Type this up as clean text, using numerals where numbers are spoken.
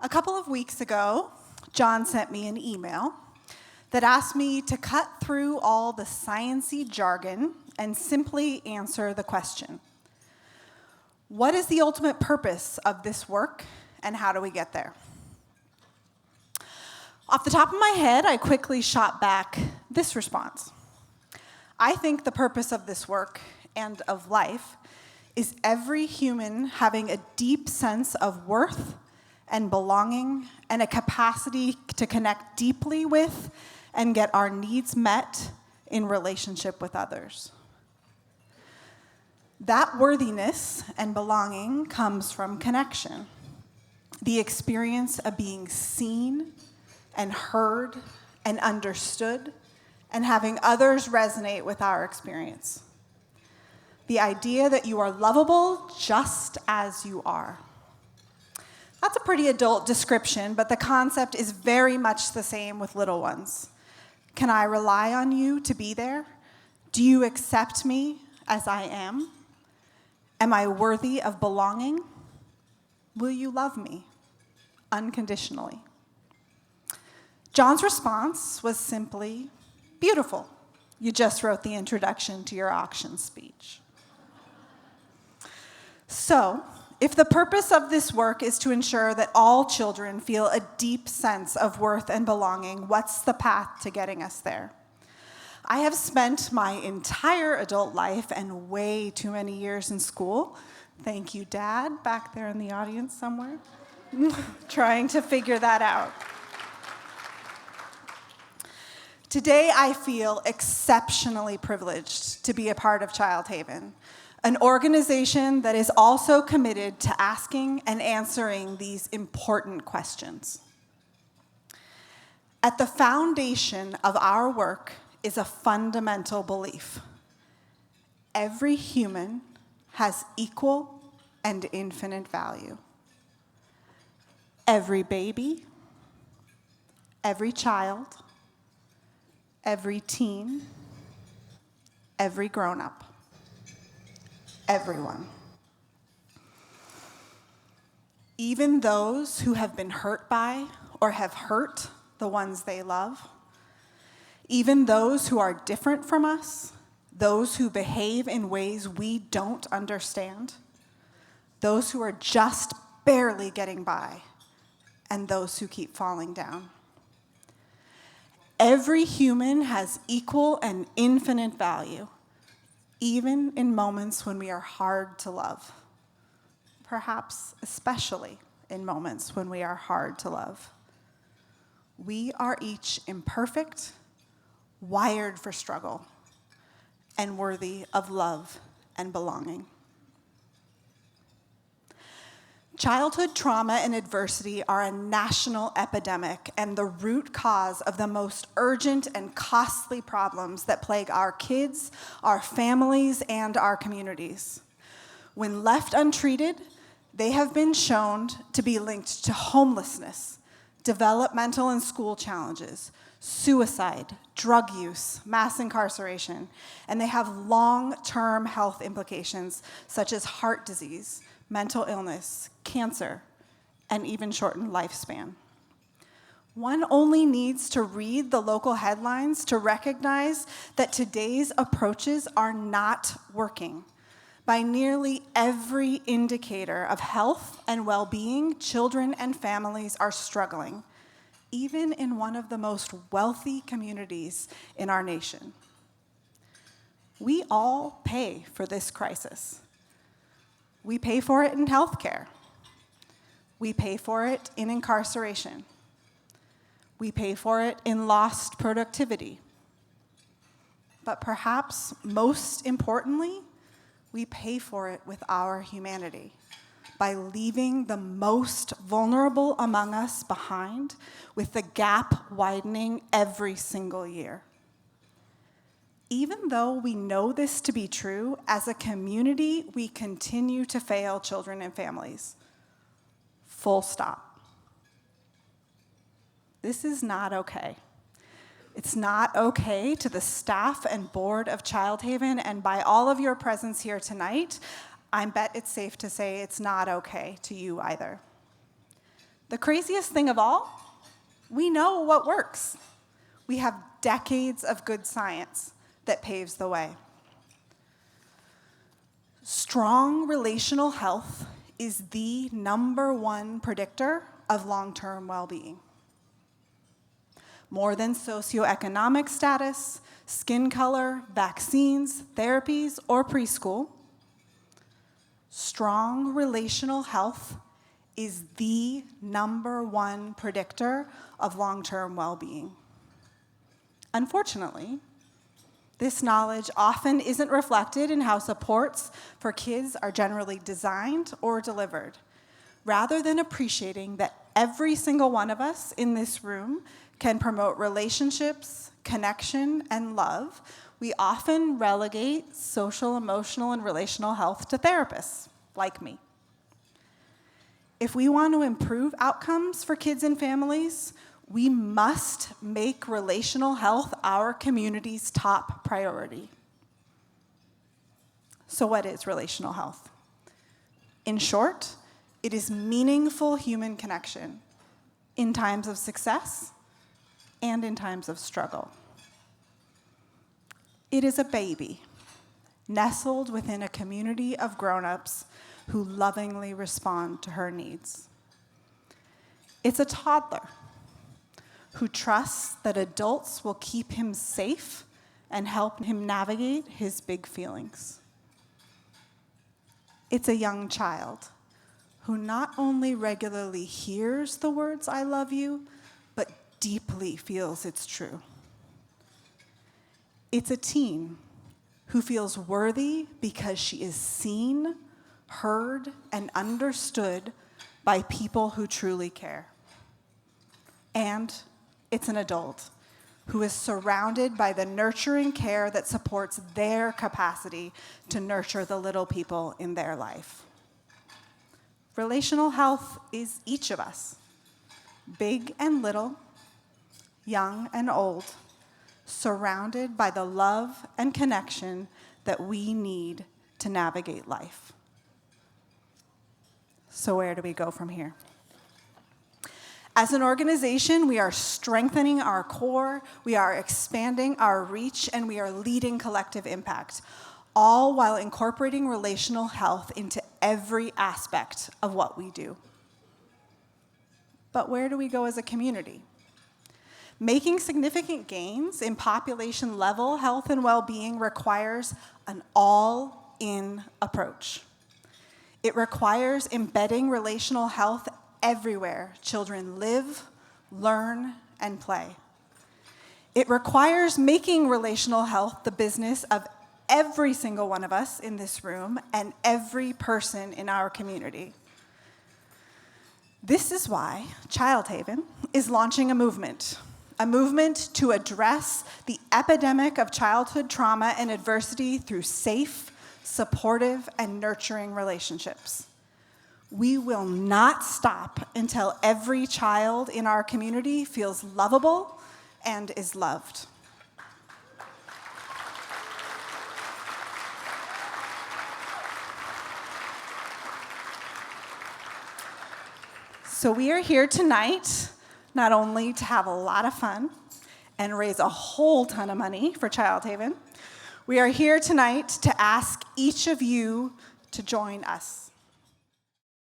A couple of weeks ago, John sent me an email that asked me to cut through all the sciencey jargon and simply answer the question, what is the ultimate purpose of this work, and how do we get there? Off the top of my head, I quickly shot back this response. I think the purpose of this work and of life is every human having a deep sense of worth and belonging and a capacity to connect deeply with and get our needs met in relationship with others. That worthiness and belonging comes from connection, the experience of being seen and heard and understood and having others resonate with our experience. The idea that you are lovable just as you are. That's a pretty adult description, but the concept is very much the same with little ones. Can I rely on you to be there? Do you accept me as I am? Am I worthy of belonging? Will you love me unconditionally? John's response was simply, beautiful. You just wrote the introduction to your auction speech. So, if the purpose of this work is to ensure that all children feel a deep sense of worth and belonging, what's the path to getting us there? I have spent my entire adult life and way too many years in school, thank you, Dad, back there in the audience somewhere, trying to figure that out. Today, I feel exceptionally privileged to be a part of Childhaven, an organization that is also committed to asking and answering these important questions. At the foundation of our work is a fundamental belief. Every human has equal and infinite value. Every baby, every child, every teen, every grown-up. Everyone. Even those who have been hurt by or have hurt the ones they love, even those who are different from us, those who behave in ways we don't understand, those who are just barely getting by, and those who keep falling down. Every human has equal and infinite value, even in moments when we are hard to love, perhaps especially in moments when we are hard to love. We are each imperfect, wired for struggle, and worthy of love and belonging. Childhood trauma and adversity are a national epidemic and the root cause of the most urgent and costly problems that plague our kids, our families, and our communities. When left untreated, they have been shown to be linked to homelessness, developmental and school challenges, suicide, drug use, mass incarceration, and they have long-term health implications such as heart disease, mental illness, cancer, and even shortened lifespan. One only needs to read the local headlines to recognize that today's approaches are not working. By nearly every indicator of health and well-being, children and families are struggling, even in one of the most wealthy communities in our nation. We all pay for this crisis. We pay for it in healthcare. We pay for it in incarceration. We pay for it in lost productivity. But perhaps most importantly, we pay for it with our humanity by leaving the most vulnerable among us behind, with the gap widening every single year. Even though we know this to be true, as a community, we continue to fail children and families. Full stop. This is not okay. It's not okay to the staff and board of Childhaven, and by all of your presence here tonight, I bet it's safe to say it's not okay to you either. The craziest thing of all, we know what works. We have decades of good science that paves the way. Strong relational health is the #1 predictor of long-term well-being. More than socioeconomic status, skin color, vaccines, therapies, or preschool, strong relational health is the #1 predictor of long-term well-being. Unfortunately, this knowledge often isn't reflected in how supports for kids are generally designed or delivered. Rather than appreciating that every single one of us in this room can promote relationships, connection, and love, we often relegate social, emotional, and relational health to therapists, like me. If we want to improve outcomes for kids and families, we must make relational health our community's top priority. So what is relational health? In short, it is meaningful human connection in times of success and in times of struggle. It is a baby nestled within a community of grown-ups who lovingly respond to her needs. It's a toddler who trusts that adults will keep him safe and help him navigate his big feelings. It's a young child who not only regularly hears the words, "I love you," but deeply feels it's true. It's a teen who feels worthy because she is seen, heard, and understood by people who truly care. And it's an adult who is surrounded by the nurturing care that supports their capacity to nurture the little people in their life. Relational health is each of us, big and little, young and old, surrounded by the love and connection that we need to navigate life. So where do we go from here? As an organization, we are strengthening our core, we are expanding our reach, and we are leading collective impact, all while incorporating relational health into every aspect of what we do. But where do we go as a community? Making significant gains in population-level health and well-being requires an all-in approach. It requires embedding relational health everywhere children live, learn, and play. It requires making relational health the business of every single one of us in this room and every person in our community. This is why Childhaven is launching a movement to address the epidemic of childhood trauma and adversity through safe, supportive, and nurturing relationships. We will not stop until every child in our community feels lovable and is loved. So we are here tonight not only to have a lot of fun and raise a whole ton of money for Childhaven, we are here tonight to ask each of you to join us.